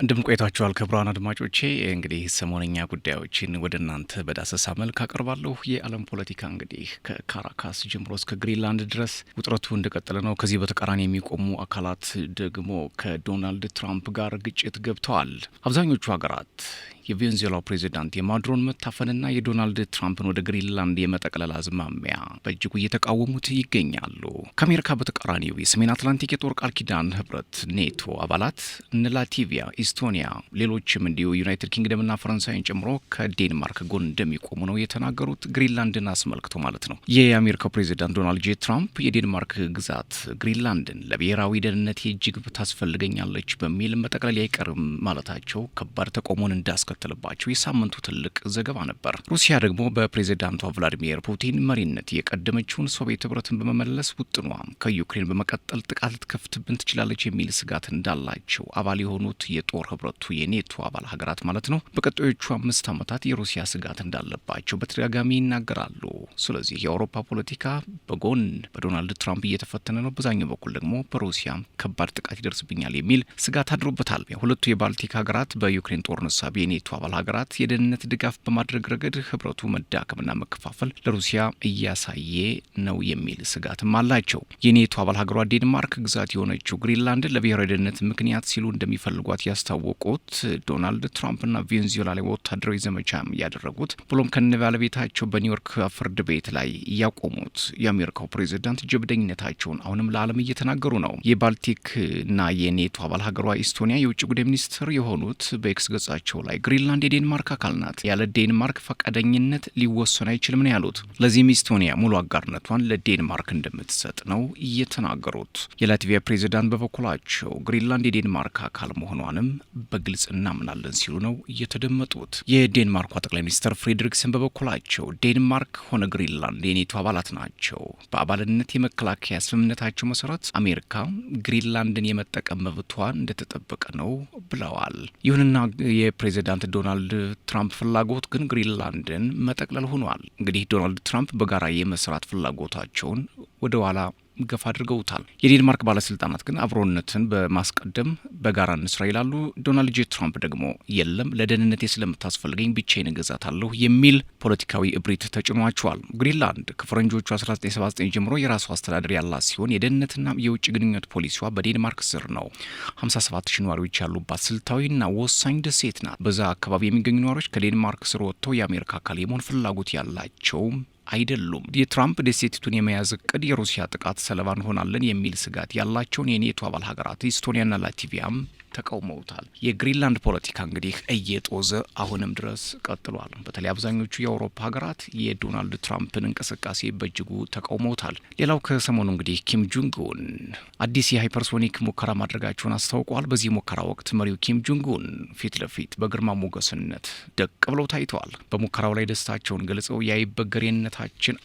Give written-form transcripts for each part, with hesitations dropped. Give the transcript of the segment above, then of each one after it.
እንደምቆይታችኋል ክቡራን አድማጮቼ እንግዲህ ሰሞነኛ ጉዳዮችን ወደ እናንተ በዳሰሳ መልክ አቀርባለሁ። የዓለም ፖለቲካ እንግዲህ ከካራካስ ጀምሮ እስከ ግሪንላንድ ድረስ ውጥረቱ እንደቀጠለ ነው። ከዚህ በተቃራኒ የሚቆሙ አካላት ደግሞ ከዶናልድ ትራምፕ ጋር ግጭት ገብተዋል። አብዛኞቹ ሀገራት የቬንዙዌላው ፕሬዚዳንት የማዱሮን መታፈንና የዶናልድ ትራምፕን ወደ ግሪንላንድ የመጠቅለል አዝማሚያ በእጅጉ እየተቃወሙት ይገኛሉ። ከአሜሪካ በተቃራኒው የሰሜን አትላንቲክ የጦር ቃል ኪዳን ህብረት ኔቶ አባላት እነ ላቲቪያ፣ ኢስቶኒያ፣ ሌሎችም እንዲሁ ዩናይትድ ኪንግደምና ፈረንሳይን ጨምሮ ከዴንማርክ ጎን እንደሚቆሙ ነው የተናገሩት። ግሪንላንድን አስመልክቶ ማለት ነው። የአሜሪካው ፕሬዚዳንት ዶናልድ ጄ ትራምፕ የዴንማርክ ግዛት ግሪንላንድን ለብሔራዊ ደህንነት እጅግ ታስፈልገኛለች በሚል መጠቅለል አይቀርም ማለታቸው ከባድ ተቃውሞን እንዳስከተለባቸው የሳምንቱ ትልቅ ዘገባ ነበር። ሩሲያ ደግሞ በፕሬዚዳንቷ ቭላዲሚር ፑቲን መሪነት የቀደመችውን ሶቪየት ህብረትን በመመለስ ውጥኗ ከዩክሬን በመቀጠል ጥቃት ልትከፍትብን ትችላለች የሚል ስጋት እንዳላቸው አባል የሆኑት የጦር ህብረቱ የኔቶ አባል ሀገራት ማለት ነው በቀጣዮቹ 5 ዓመታት የሩሲያ ስጋት እንዳለባቸው በተደጋጋሚ ይናገራሉ። ስለዚህ የአውሮፓ ፖለቲካ በጎን በዶናልድ ትራምፕ እየተፈተነ ነው፣ በዛኛው በኩል ደግሞ በሩሲያ ከባድ ጥቃት ይደርስብኛል የሚል ስጋት አድሮበታል። ሁለቱ የባልቲክ ሀገራት በዩክሬን ጦርነት ሳቢያ የኔቶ አባል ሀገራት የደህንነት ድጋፍ በማድረግ ረገድ ህብረቱ መዳከምና መከፋፈል ለሩሲያ እያሳየ ነው የሚል ስጋትም አላቸው። የኔቶ አባል ሀገሯ ዴንማርክ ግዛት የሆነችው ግሪንላንድ ለብሔራዊ ደህንነት ምክንያት ሲሉ እንደሚፈልጓት ያስታወቁት ዶናልድ ትራምፕና ቬንዙዌላ ላይ ወታደራዊ ዘመቻ ያደረጉት ብሎም ከነ ባለቤታቸው በኒውዮርክ ፍርድ ቤት ላይ ያቆሙት የአሜሪካው ፕሬዚዳንት ጀብደኝነታቸውን አሁንም ለዓለም እየተናገሩ ነው። የባልቲክና የኔቶ አባል ሀገሯ ኢስቶኒያ የውጭ ጉዳይ ሚኒስትር የሆኑት በኤክስ ገጻቸው ላይ ግሪንላንድ የዴንማርክ አካል ናት፣ ያለ ዴንማርክ ፈቃደኝነት ሊወሰን አይችልም ነው ያሉት። ለዚህም ኢስቶኒያ ሙሉ አጋርነቷን ለዴንማርክ እንደምትሰጥ ነው እየተናገሩት። የላትቪያ ፕሬዚዳንት በበኩላቸው ግሪንላንድ የዴንማርክ አካል መሆኗንም በግልጽ እናምናለን ሲሉ ነው እየተደመጡት። የዴንማርኳ ጠቅላይ ሚኒስትር ፍሬድሪክሰን በበኩላቸው ዴንማርክ ሆነ ግሪንላንድ የኔቶ አባላት ናቸው፣ በአባልነት የመከላከያ ስምምነታቸው መሰረት አሜሪካ ግሪንላንድን የመጠቀም መብቷን እንደተጠበቀ ነው ብለዋል። ይሁንና የፕሬዚዳንት ዶናልድ ትራምፕ ፍላጎት ግን ግሪንላንድን መጠቅለል ሆኗል። እንግዲህ ዶናልድ ትራምፕ በጋራ የመስራት ፍላጎታቸውን ወደ ኋላ ገፋ አድርገውታል። የዴንማርክ ባለስልጣናት ግን አብሮነትን በማስቀደም በጋራ እንስራ ይላሉ። ዶናልድ ጄ ትራምፕ ደግሞ የለም ለደህንነቴ ስለምታስፈልገኝ ብቻዬን እገዛታለሁ የሚል ፖለቲካዊ እብሪት ተጭኗቸዋል። ግሪንላንድ ከፈረንጆቹ 1979 ጀምሮ የራሱ አስተዳደር ያላት ሲሆን የደህንነትና የውጭ ግንኙነት ፖሊሲዋ በዴንማርክ ስር ነው። 57 ሺህ ነዋሪዎች ያሉባት ስልታዊና ወሳኝ ደሴት ናት። በዛ አካባቢ የሚገኙ ነዋሪዎች ከዴንማርክ ስር ወጥተው የአሜሪካ አካል የመሆን ፍላጎት ያላቸውም አይደሉም። የትራምፕ ደሴቲቱን የመያዝ እቅድ የሩሲያ ጥቃት ሰለባ እንሆናለን የሚል ስጋት ያላቸውን የኔቶ አባል ሀገራት ኢስቶኒያና ላቲቪያም ተቃውመውታል። የግሪንላንድ ፖለቲካ እንግዲህ እየጦዘ አሁንም ድረስ ቀጥሏል። በተለይ አብዛኞቹ የአውሮፓ ሀገራት የዶናልድ ትራምፕን እንቅስቃሴ በእጅጉ ተቃውመውታል። ሌላው ከሰሞኑ እንግዲህ ኪም ጆንግ ኡን አዲስ የሃይፐርሶኒክ ሙከራ ማድረጋቸውን አስታውቀዋል። በዚህ ሙከራ ወቅት መሪው ኪም ጆንግ ኡን ፊት ለፊት በግርማ ሞገስነት ደቅ ብለው ታይተዋል። በሙከራው ላይ ደስታቸውን ገልጸው የአይበገሬነታችን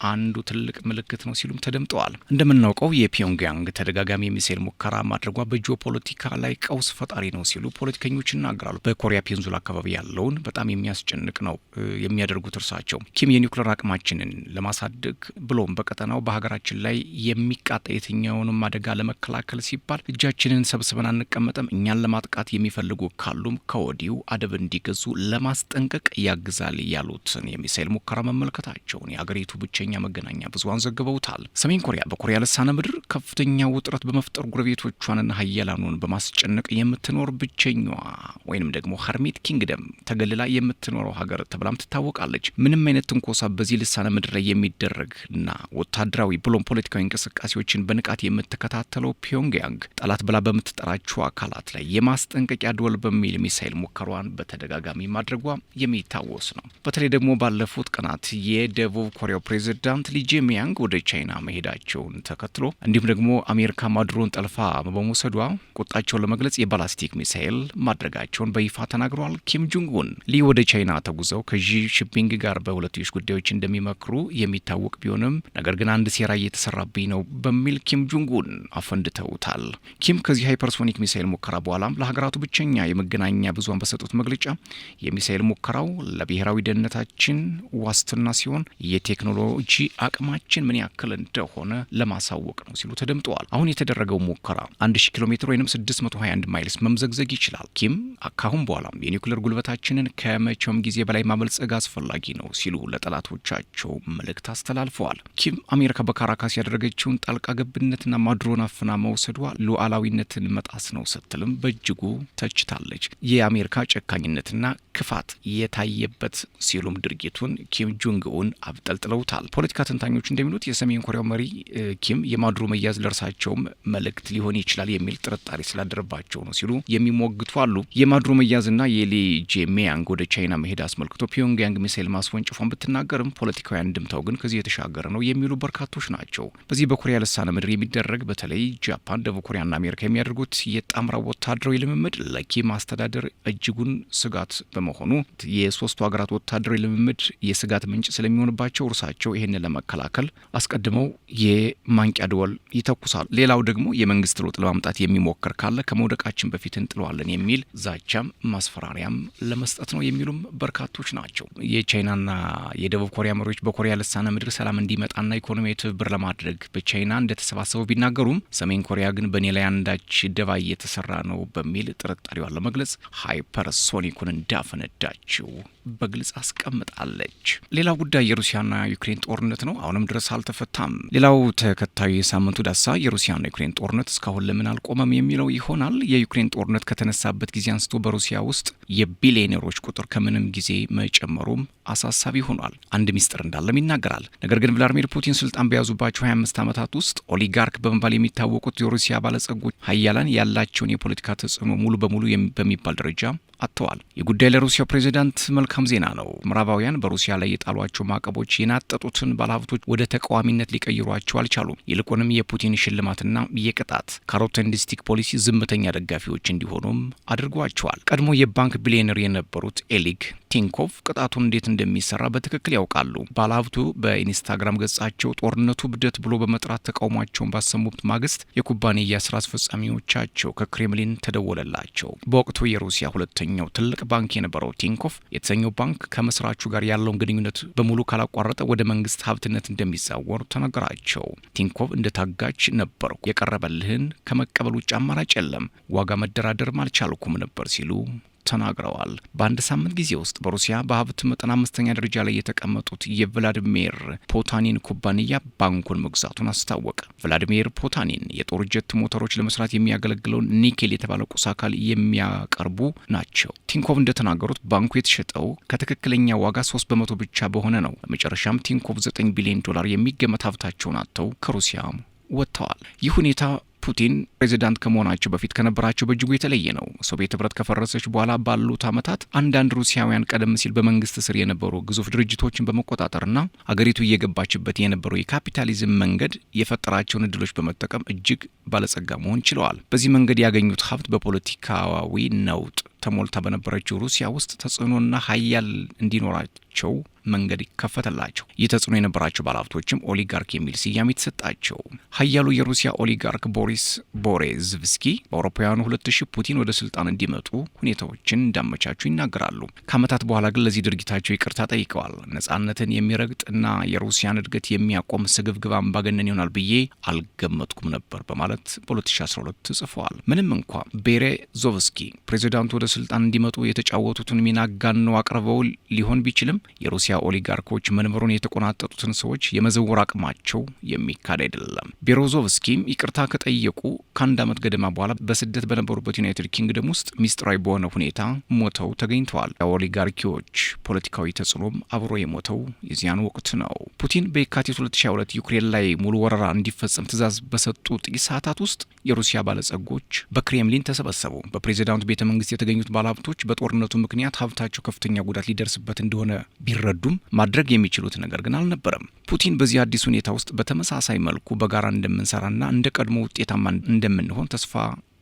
አንዱ ትልቅ ምልክት ነው ሲሉም ተደምጠዋል። እንደምናውቀው የፒዮንግያንግ ተደጋጋሚ የሚሳኤል ሙከራ ማድረጓ በጂኦፖለቲካ ላይ ቀውስ ፈጣሪ ነው ሲሉ ፖለቲከኞች ይናገራሉ። በኮሪያ ፔንዙላ አካባቢ ያለውን በጣም የሚያስጨንቅ ነው የሚያደርጉት እርሳቸው። ኪም የኒውክሌር አቅማችንን ለማሳደግ ብሎም በቀጠናው በሀገራችን ላይ የሚቃጣ የትኛውንም አደጋ ለመከላከል ሲባል እጃችንን ሰብስበን አንቀመጥም፣ እኛን ለማጥቃት የሚፈልጉ ካሉም ከወዲሁ አደብ እንዲገዙ ለማስጠንቀቅ ያግዛል ያሉትን የሚሳኤል ሙከራ መመልከታቸውን የሀገሪቱ ብቸኛ መገናኛ ብዙሃን ዘግበውታል። ሰሜን ኮሪያ በኮሪያ ልሳነ ምድር ከፍተኛ ውጥረት በመፍጠር ጎረቤቶቿንና ሀያላኑን በማስጨነቅ የምትኖር ብቸኛዋ ወይንም ደግሞ ሀርሜት ኪንግደም ተገልላ የምትኖረው ሀገር ተብላም ትታወቃለች። ምንም አይነት ትንኮሳ በዚህ ልሳነ ምድር ላይ የሚደረግና ወታደራዊ ብሎም ፖለቲካዊ እንቅስቃሴዎችን በንቃት የምትከታተለው ፒዮንግያንግ ጠላት ብላ በምትጠራቸው አካላት ላይ የማስጠንቀቂያ ደወል በሚል ሚሳኤል ሙከሯን በተደጋጋሚ ማድረጓ የሚታወስ ነው። በተለይ ደግሞ ባለፉት ቀናት የደቡብ ኮሪያው ፕሬዚዳንት ሊ ጄሚያንግ ወደ ቻይና መሄዳቸውን ተከትሎ እንዲሁም ደግሞ አሜሪካ ማዱሮን ጠልፋ በመውሰዷ ቁጣቸውን ለመግለጽ የባላስቲክ ሚሳኤል ማድረጋቸውን በይፋ ተናግረዋል። ኪም ጆንግ ኡን ሊ ወደ ቻይና ተጉዘው ከዢ ጂንፒንግ ጋር በሁለትዮሽ ጉዳዮች እንደሚመክሩ የሚታወቅ ቢሆንም ነገር ግን አንድ ሴራ እየተሰራብኝ ነው በሚል ኪም ጆንግ ኡን አፈንድተውታል። ኪም ከዚህ ሃይፐርሶኒክ ሚሳኤል ሙከራ በኋላም ለሀገራቱ ብቸኛ የመገናኛ ብዙሃን በሰጡት መግለጫ የሚሳኤል ሙከራው ለብሔራዊ ደህንነታችን ዋስትና ሲሆን የቴክኖሎጂ አቅማችን ምን ያክል እንደሆነ ለማሳወቅ ነው ሲሉ ተደምጠዋል። አሁን የተደረገው ሙከራ 1000 ኪሎ ሜትር ወይም 621 ማይልስ መምዘግዘግ ይችላል። ኪም ካሁን በኋላ የኒውክሌር ጉልበታችንን ከመቼውም ጊዜ በላይ ማበልጸግ አስፈላጊ ነው ሲሉ ለጠላቶቻቸው መልእክት አስተላልፈዋል። ኪም አሜሪካ በካራካስ ያደረገችውን ጣልቃ ገብነትና ማድሮን አፍና መውሰዷ ሉዓላዊነትን መጣስ ነው ስትልም በእጅጉ ተችታለች። የአሜሪካ ጨካኝነትና ክፋት የታየበት ሲሉም ድርጊቱን ኪም ጆንግ ኡን አብጠልጥለውታል። ፖለቲካ ተንታኞች እንደሚሉት የሰሜን ኮሪያው መሪ ኪም የማድሮ መያዝ ለእርሳቸውም መልእክት ሊሆን ይችላል የሚል ጥርጣሬ ስላደረባቸው ነው ሲሉ የሚሞግቱ አሉ። የማድሮ መያዝና የሊ ጄሚያንግ ወደ ቻይና መሄድ አስመልክቶ ፒዮንግያንግ ሚሳኤል ማስወንጭፏን ብትናገርም ፖለቲካዊ አንድምታው ግን ከዚህ የተሻገረ ነው የሚሉ በርካቶች ናቸው። በዚህ በኮሪያ ልሳነ ምድር የሚደረግ በተለይ ጃፓን፣ ደቡብ ኮሪያና አሜሪካ የሚያደርጉት የጣምራ ወታደራዊ ልምምድ ለኪም አስተዳደር እጅጉን ስጋት በመሆኑ የሶስቱ ሀገራት ወታደራዊ ልምምድ የስጋት ምንጭ ስለሚሆንባቸው እርሳቸው ይህንን ለመከላከል አስቀድመው የማንቂያ ደወል ይተኩሳሉ። ሌላው ደግሞ የመንግስት ለውጥ ለማምጣት የሚሞክር ካለ ከመውደቃችን በፊት እንጥለዋለን የሚል ዛቻም ማስፈራሪያም ለመስጠት ነው የሚሉም በርካቶች ናቸው። የቻይናና የደቡብ ኮሪያ መሪዎች በኮሪያ ልሳነ ምድር ሰላም እንዲመጣና ኢኮኖሚያዊ ትብብር ለማድረግ በቻይና እንደተሰባሰቡ ቢናገሩም ሰሜን ኮሪያ ግን በኔ ላይ አንዳች ደባ እየተሰራ ነው በሚል ጥርጣሬዋን ለመግለጽ ሃይፐርሶኒኩን እንዳፈነዳችው በግልጽ አስቀምጣለች። ሌላው ጉዳይ የሩሲያና ዩክሬን ጦርነት ነው። አሁንም ድረስ አልተፈታም። ሌላው ተከታዩ የሳምንቱ ዳሳ የሩሲያና ዩክሬን ጦርነት እስካሁን ለምን አልቆመም የሚለው ይሆናል። የዩክሬን ጦርነት ከተነሳበት ጊዜ አንስቶ በሩሲያ ውስጥ የቢሊዮነሮች ቁጥር ከምንም ጊዜ መጨመሩም አሳሳቢ ሆኗል። አንድ ሚስጥር እንዳለም ይናገራል። ነገር ግን ቭላዲሚር ፑቲን ስልጣን በያዙባቸው 25 ዓመታት ውስጥ ኦሊጋርክ በመባል የሚታወቁት የሩሲያ ባለጸጎች ሀያላን ያላቸውን የፖለቲካ ተጽዕኖ ሙሉ በሙሉ በሚባል ደረጃ አጥተዋል። የጉዳይ ለሩሲያ ፕሬዚዳንት መልካም ዜና ነው። ምዕራባውያን በሩሲያ ላይ የጣሏቸው ማዕቀቦች የናጠጡትን ባለሀብቶች ወደ ተቃዋሚነት ሊቀይሯቸው አልቻሉም። ይልቁንም የፑቲን ሽልማትና የቅጣት ካሮተንዲስቲክ ፖሊሲ ዝምተኛ ደጋፊዎች እንዲሆኑም አድርጓቸዋል። ቀድሞ የባንክ ቢሊዮነር የነበሩት ኤሊግ ቲንኮቭ ቅጣቱን እንዴት እንደሚሰራ በትክክል ያውቃሉ። ባለሀብቱ በኢንስታግራም ገጻቸው ጦርነቱ ብደት ብሎ በመጥራት ተቃውሟቸውን ባሰሙት ማግስት የኩባንያ ስራ አስፈጻሚዎቻቸው ከክሬምሊን ተደወለላቸው። በወቅቱ የሩሲያ ሁለተኛው ትልቅ ባንክ የነበረው ቲንኮቭ የተሰኘው ባንክ ከመስራቹ ጋር ያለውን ግንኙነት በሙሉ ካላቋረጠ ወደ መንግስት ሀብትነት እንደሚዛወር ተነገራቸው። ቲንኮቭ እንደታጋች ነበርኩ፣ የቀረበልህን ከመቀበል ውጭ አማራጭ የለም፣ ዋጋ መደራደርም አልቻልኩም ነበር ሲሉ ተናግረዋል። በአንድ ሳምንት ጊዜ ውስጥ በሩሲያ በሀብት መጠን 5ኛ ደረጃ ላይ የተቀመጡት የቭላዲሚር ፖታኒን ኩባንያ ባንኩን መግዛቱን አስታወቀ። ቭላዲሚር ፖታኒን የጦር ጀት ሞተሮች ለመስራት የሚያገለግለውን ኒኬል የተባለ ቁስ አካል የሚያቀርቡ ናቸው። ቲንኮቭ እንደተናገሩት ባንኩ የተሸጠው ከትክክለኛ ዋጋ 3% ብቻ በሆነ ነው። በመጨረሻም ቲንኮቭ $9 ቢሊዮን የሚገመት ሀብታቸውን አጥተው ከሩሲያ ወጥተዋል። ይህ ሁኔታ ፑቲን ፕሬዚዳንት ከመሆናቸው በፊት ከነበራቸው በእጅጉ የተለየ ነው። ሶቪየት ህብረት ከፈረሰች በኋላ ባሉት ዓመታት አንዳንድ ሩሲያውያን ቀደም ሲል በመንግስት ስር የነበሩ ግዙፍ ድርጅቶችን በመቆጣጠርና አገሪቱ እየገባችበት የነበረው የካፒታሊዝም መንገድ የፈጠራቸውን እድሎች በመጠቀም እጅግ ባለጸጋ መሆን ችለዋል። በዚህ መንገድ ያገኙት ሀብት በፖለቲካዊ ነውጥ ተሞልታ በነበረችው ሩሲያ ውስጥ ተጽዕኖና ሀያል እንዲኖራቸው መንገድ ይከፈተላቸው። ይህ ተጽዕኖ የነበራቸው ባለሀብቶችም ኦሊጋርክ የሚል ስያሜ የተሰጣቸው። ሀያሉ የሩሲያ ኦሊጋርክ ቦሪስ ቦሬዝቭስኪ በአውሮፓውያኑ 2000 ፑቲን ወደ ስልጣን እንዲመጡ ሁኔታዎችን እንዳመቻቹ ይናገራሉ። ከዓመታት በኋላ ግን ለዚህ ድርጊታቸው ይቅርታ ጠይቀዋል። ነጻነትን የሚረግጥና የሩሲያን እድገት የሚያቆም ስግብግብ አምባገነን ይሆናል ብዬ አልገመትኩም ነበር በማለት በ2012 ጽፈዋል። ምንም እንኳ ቤሬዞቭስኪ ፕሬዚዳንቱ ወደ ስልጣን እንዲመጡ የተጫወቱትን ሚና ጋነው አቅርበው ሊሆን ቢችልም የሩሲያ ኦሊጋርኮች መንበሩን የተቆናጠጡትን ሰዎች የመዘወር አቅማቸው የሚካድ አይደለም። ቤሮዞቭስኪም ይቅርታ ከጠየቁ ከአንድ ዓመት ገደማ በኋላ በስደት በነበሩበት ዩናይትድ ኪንግደም ውስጥ ሚስጥራዊ በሆነ ሁኔታ ሞተው ተገኝተዋል። የኦሊጋርኪዎች ፖለቲካዊ ተጽዕኖም አብሮ የሞተው የዚያን ወቅት ነው። ፑቲን በየካቲት 2022 ዩክሬን ላይ ሙሉ ወረራ እንዲፈጸም ትዕዛዝ በሰጡ ጥቂት ሰዓታት ውስጥ የሩሲያ ባለጸጎች በክሬምሊን ተሰበሰቡ። በፕሬዚዳንቱ ቤተ መንግስት የተገኙት ባለሀብቶች በጦርነቱ ምክንያት ሀብታቸው ከፍተኛ ጉዳት ሊደርስበት እንደሆነ ቢረዱም ማድረግ የሚችሉት ነገር ግን አልነበረም። ፑቲን በዚህ አዲስ ሁኔታ ውስጥ በተመሳሳይ መልኩ በጋራ እንደምንሰራና እንደ ቀድሞ ውጤታማ እንደምንሆን ተስፋ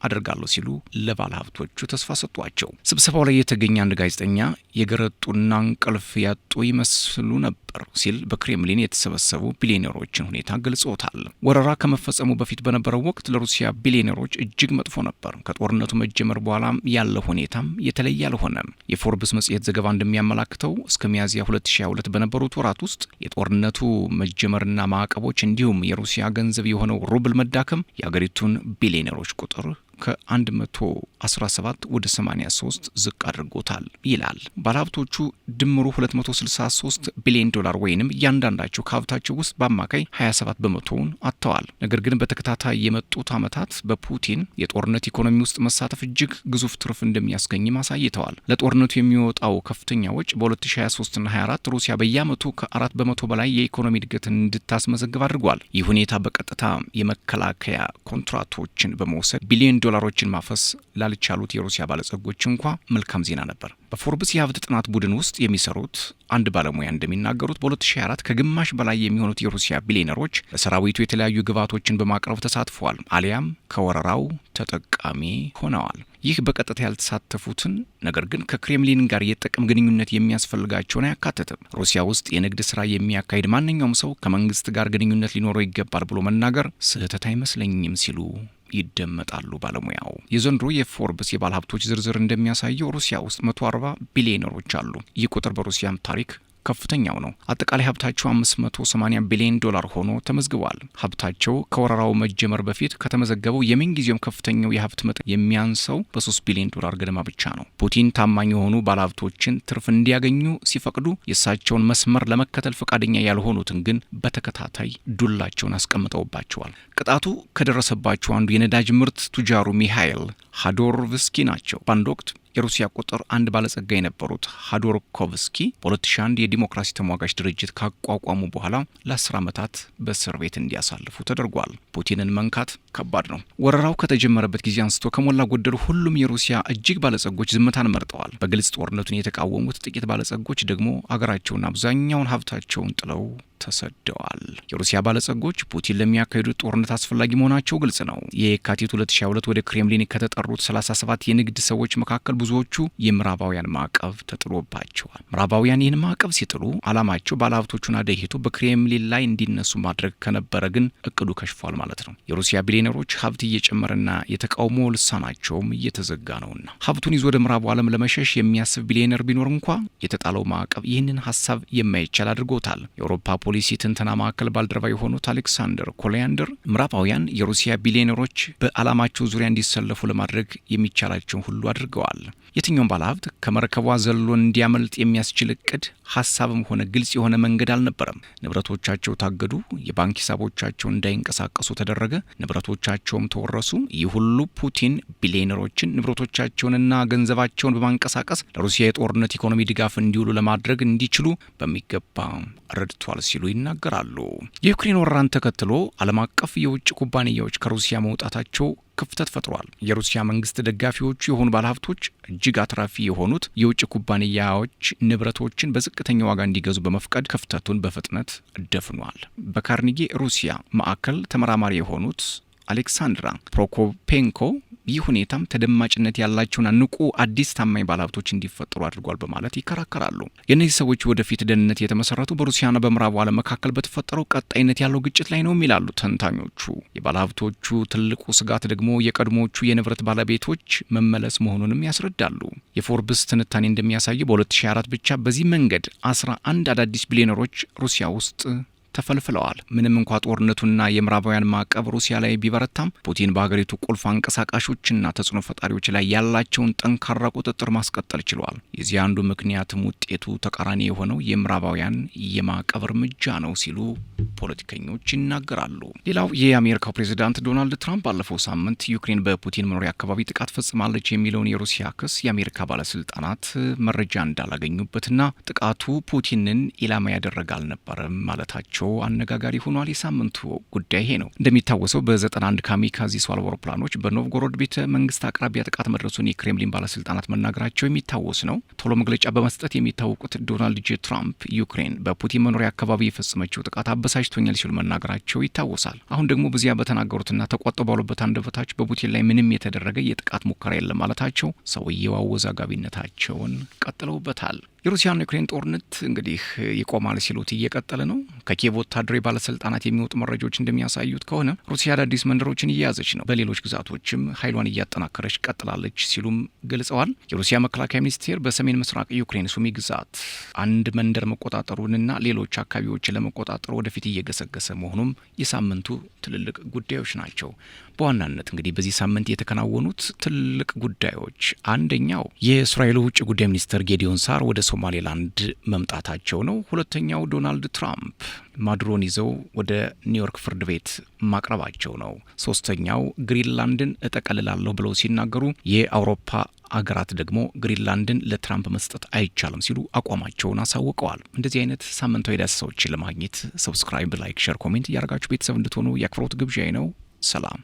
አደርጋለሁ ሲሉ ለባለ ሀብቶቹ ተስፋ ሰጧቸው። ስብሰባው ላይ የተገኘ አንድ ጋዜጠኛ የገረጡና እንቅልፍ ያጡ ይመስሉ ነበር ሲል በክሬምሊን የተሰበሰቡ ቢሊዮነሮችን ሁኔታ ገልጾታል። ወረራ ከመፈጸሙ በፊት በነበረው ወቅት ለሩሲያ ቢሊዮነሮች እጅግ መጥፎ ነበር። ከጦርነቱ መጀመር በኋላ ያለው ሁኔታም የተለየ አልሆነም። የፎርብስ መጽሔት ዘገባ እንደሚያመላክተው እስከ ሚያዝያ 2022 በነበሩት ወራት ውስጥ የጦርነቱ መጀመርና ማዕቀቦች እንዲሁም የሩሲያ ገንዘብ የሆነው ሩብል መዳከም የአገሪቱን ቢሊዮነሮች ቁጥር ከ117 ወደ 83 ዝቅ አድርጎታል ይላል። ባለሀብቶቹ ድምሩ 263 ቢሊዮን ዶላር ወይንም እያንዳንዳቸው ከሀብታቸው ውስጥ በአማካይ 27 በመቶውን አጥተዋል። ነገር ግን በተከታታይ የመጡት ዓመታት በፑቲን የጦርነት ኢኮኖሚ ውስጥ መሳተፍ እጅግ ግዙፍ ትርፍ እንደሚያስገኝም አሳይተዋል። ለጦርነቱ የሚወጣው ከፍተኛ ወጪ በ2023ና 24 ሩሲያ በየዓመቱ ከ4 በመቶ በላይ የኢኮኖሚ እድገትን እንድታስመዘግብ አድርጓል። ይህ ሁኔታ በቀጥታ የመከላከያ ኮንትራቶችን በመውሰድ ቢሊዮን ዶላሮችን ማፈስ ላልቻሉት የሩሲያ ባለጸጎች እንኳ መልካም ዜና ነበር። በፎርብስ የሀብት ጥናት ቡድን ውስጥ የሚሰሩት አንድ ባለሙያ እንደሚናገሩት በ2024 ከግማሽ በላይ የሚሆኑት የሩሲያ ቢሊዮነሮች ለሰራዊቱ የተለያዩ ግብዓቶችን በማቅረብ ተሳትፈዋል አሊያም ከወረራው ተጠቃሚ ሆነዋል። ይህ በቀጥታ ያልተሳተፉትን ነገር ግን ከክሬምሊን ጋር የጥቅም ግንኙነት የሚያስፈልጋቸውን አያካትትም። ሩሲያ ውስጥ የንግድ ስራ የሚያካሂድ ማንኛውም ሰው ከመንግስት ጋር ግንኙነት ሊኖረው ይገባል ብሎ መናገር ስህተት አይመስለኝም ሲሉ ይደመጣሉ ባለሙያው። የዘንድሮ የፎርብስ የባለሀብቶች ዝርዝር እንደሚያሳየው ሩሲያ ውስጥ 140 ቢሊዮነሮች አሉ። ይህ ቁጥር በሩሲያም ታሪክ ከፍተኛው ነው። አጠቃላይ ሀብታቸው 580 ቢሊዮን ዶላር ሆኖ ተመዝግቧል። ሀብታቸው ከወረራው መጀመር በፊት ከተመዘገበው የምንጊዜውም ከፍተኛው የሀብት መጠን የሚያንሰው በ3 ቢሊዮን ዶላር ገደማ ብቻ ነው። ፑቲን ታማኝ የሆኑ ባለሀብቶችን ትርፍ እንዲያገኙ ሲፈቅዱ የእሳቸውን መስመር ለመከተል ፈቃደኛ ያልሆኑትን ግን በተከታታይ ዱላቸውን አስቀምጠውባቸዋል። ቅጣቱ ከደረሰባቸው አንዱ የነዳጅ ምርት ቱጃሩ ሚሃይል ሀዶርቭስኪ ናቸው። በአንድ ወቅት የሩሲያ ቁጥር አንድ ባለጸጋ የነበሩት ሀዶርኮቭስኪ በ2001 የዲሞክራሲ ተሟጋች ድርጅት ካቋቋሙ በኋላ ለ10 ዓመታት በእስር ቤት እንዲያሳልፉ ተደርጓል። ፑቲንን መንካት ከባድ ነው። ወረራው ከተጀመረበት ጊዜ አንስቶ ከሞላ ጎደል ሁሉም የሩሲያ እጅግ ባለጸጎች ዝምታን መርጠዋል። በግልጽ ጦርነቱን የተቃወሙት ጥቂት ባለጸጎች ደግሞ አገራቸውን አብዛኛውን ሀብታቸውን ጥለው ተሰደዋል። የሩሲያ ባለጸጎች ፑቲን ለሚያካሂዱት ጦርነት አስፈላጊ መሆናቸው ግልጽ ነው። የካቲት 2022 ወደ ክሬምሊን ከተጠሩት 37 የንግድ ሰዎች መካከል ብዙዎቹ የምዕራባውያን ማዕቀብ ተጥሎባቸዋል። ምዕራባውያን ይህን ማዕቀብ ሲጥሉ ዓላማቸው ባለሀብቶቹን አደይቶ በክሬምሊን ላይ እንዲነሱ ማድረግ ከነበረ ግን እቅዱ ከሽፏል ማለት ነው። የሩሲያ ቢሊዮነሮች ሀብት እየጨመረና የተቃውሞ ልሳናቸውም እየተዘጋ ነውና ሀብቱን ይዞ ወደ ምዕራቡ ዓለም ለመሸሽ የሚያስብ ቢሊዮነር ቢኖር እንኳ የተጣለው ማዕቀብ ይህንን ሀሳብ የማይቻል አድርጎታል። የአውሮፓ ፖሊሲ ትንተና ማዕከል ባልደረባ የሆኑት አሌክሳንደር ኮሊያንደር ምዕራባውያን የሩሲያ ቢሊዮነሮች በዓላማቸው ዙሪያ እንዲሰለፉ ለማድረግ የሚቻላቸውን ሁሉ አድርገዋል። የትኛውም ባለሀብት ከመርከቧ ዘሎ እንዲያመልጥ የሚያስችል እቅድ ሀሳብም ሆነ ግልጽ የሆነ መንገድ አልነበረም። ንብረቶቻቸው ታገዱ፣ የባንክ ሂሳቦቻቸው እንዳይንቀሳቀሱ ተደረገ፣ ንብረቶቻቸውም ተወረሱ። ይህ ሁሉ ፑቲን ቢሊዮነሮችን ንብረቶቻቸውንና ገንዘባቸውን በማንቀሳቀስ ለሩሲያ የጦርነት ኢኮኖሚ ድጋፍ እንዲውሉ ለማድረግ እንዲችሉ በሚገባ ረድቷል ሲሉ ይናገራሉ። የዩክሬን ወረራን ተከትሎ ዓለም አቀፍ የውጭ ኩባንያዎች ከሩሲያ መውጣታቸው ክፍተት ፈጥሯል። የሩሲያ መንግስት ደጋፊዎቹ የሆኑ ባለሀብቶች እጅግ አትራፊ የሆኑት የውጭ ኩባንያዎች ንብረቶችን በዝቅተኛ ዋጋ እንዲገዙ በመፍቀድ ክፍተቱን በፍጥነት ደፍኗል። በካርኒጌ ሩሲያ ማዕከል ተመራማሪ የሆኑት አሌክሳንድራ ፕሮኮፔንኮ ይህ ሁኔታም ተደማጭነት ያላቸውና ንቁ አዲስ ታማኝ ባለሀብቶች እንዲፈጠሩ አድርጓል በማለት ይከራከራሉ። የእነዚህ ሰዎች ወደፊት ደህንነት የተመሰረቱ በሩሲያና በምዕራቡ ዓለም መካከል በተፈጠረው ቀጣይነት ያለው ግጭት ላይ ነው ይላሉ ተንታኞቹ። የባለሀብቶቹ ትልቁ ስጋት ደግሞ የቀድሞዎቹ የንብረት ባለቤቶች መመለስ መሆኑንም ያስረዳሉ። የፎርብስ ትንታኔ እንደሚያሳየው በ2024 ብቻ በዚህ መንገድ 11 አዳዲስ ቢሊዮነሮች ሩሲያ ውስጥ ተፈልፍለዋል። ምንም እንኳ ጦርነቱና የምዕራባውያን ማዕቀብ ሩሲያ ላይ ቢበረታም ፑቲን በሀገሪቱ ቁልፍ አንቀሳቃሾችና ተጽዕኖ ፈጣሪዎች ላይ ያላቸውን ጠንካራ ቁጥጥር ማስቀጠል ችሏል። የዚህ አንዱ ምክንያትም ውጤቱ ተቃራኒ የሆነው የምዕራባውያን የማዕቀብ እርምጃ ነው ሲሉ ፖለቲከኞች ይናገራሉ። ሌላው የአሜሪካው ፕሬዚዳንት ዶናልድ ትራምፕ ባለፈው ሳምንት ዩክሬን በፑቲን መኖሪያ አካባቢ ጥቃት ፈጽማለች የሚለውን የሩሲያ ክስ የአሜሪካ ባለስልጣናት መረጃ እንዳላገኙበትና ጥቃቱ ፑቲንን ኢላማ ያደረገ አልነበረም ማለታቸው አነጋጋሪ ሆኗል። የሳምንቱ ጉዳይ ይሄ ነው። እንደሚታወሰው በ91 ካሚካዚ ሰው አልባ አውሮፕላኖች በኖቭጎሮድ ቤተ መንግስት አቅራቢያ ጥቃት መድረሱን የክሬምሊን ባለስልጣናት መናገራቸው የሚታወስ ነው። ቶሎ መግለጫ በመስጠት የሚታወቁት ዶናልድ ጄ ትራምፕ ዩክሬን በፑቲን መኖሪያ አካባቢ የፈጸመችው ጥቃት አበሳጭቶኛል ሲሉ መናገራቸው ይታወሳል። አሁን ደግሞ በዚያ በተናገሩትና ተቆጥተው ባሉበት አንደበታቸው በፑቲን ላይ ምንም የተደረገ የጥቃት ሙከራ የለም ማለታቸው ሰውየው አወዛጋቢነታቸውን ቀጥለውበታል። የሩሲያና ዩክሬን ጦርነት እንግዲህ ይቆማል ሲሉት እየቀጠለ ነው። ከኪየቭ ወታደራዊ ባለስልጣናት የሚወጡ መረጃዎች እንደሚያሳዩት ከሆነ ሩሲያ አዳዲስ መንደሮችን እየያዘች ነው፣ በሌሎች ግዛቶችም ኃይሏን እያጠናከረች ቀጥላለች ሲሉም ገልጸዋል። የሩሲያ መከላከያ ሚኒስቴር በሰሜን ምስራቅ ዩክሬን ሱሚ ግዛት አንድ መንደር መቆጣጠሩንና ሌሎች አካባቢዎችን ለመቆጣጠር ወደፊት እየገሰገሰ መሆኑም የሳምንቱ ትልልቅ ጉዳዮች ናቸው። በዋናነት እንግዲህ በዚህ ሳምንት የተከናወኑት ትልቅ ጉዳዮች አንደኛው የእስራኤሉ ውጭ ጉዳይ ሚኒስትር ጌዲዮን ሳር ወደ ሶማሌላንድ መምጣታቸው ነው። ሁለተኛው ዶናልድ ትራምፕ ማዱሮን ይዘው ወደ ኒውዮርክ ፍርድ ቤት ማቅረባቸው ነው። ሶስተኛው ግሪንላንድን እጠቀልላለሁ ብለው ሲናገሩ የአውሮፓ አገራት ደግሞ ግሪንላንድን ለትራምፕ መስጠት አይቻልም ሲሉ አቋማቸውን አሳውቀዋል። እንደዚህ አይነት ሳምንታዊ ዳሰሳዎችን ለማግኘት ሰብስክራይብ፣ ላይክ፣ ሼር፣ ኮሜንት እያደረጋችሁ ቤተሰብ እንድትሆኑ የአክብሮት ግብዣዬ ነው። ሰላም።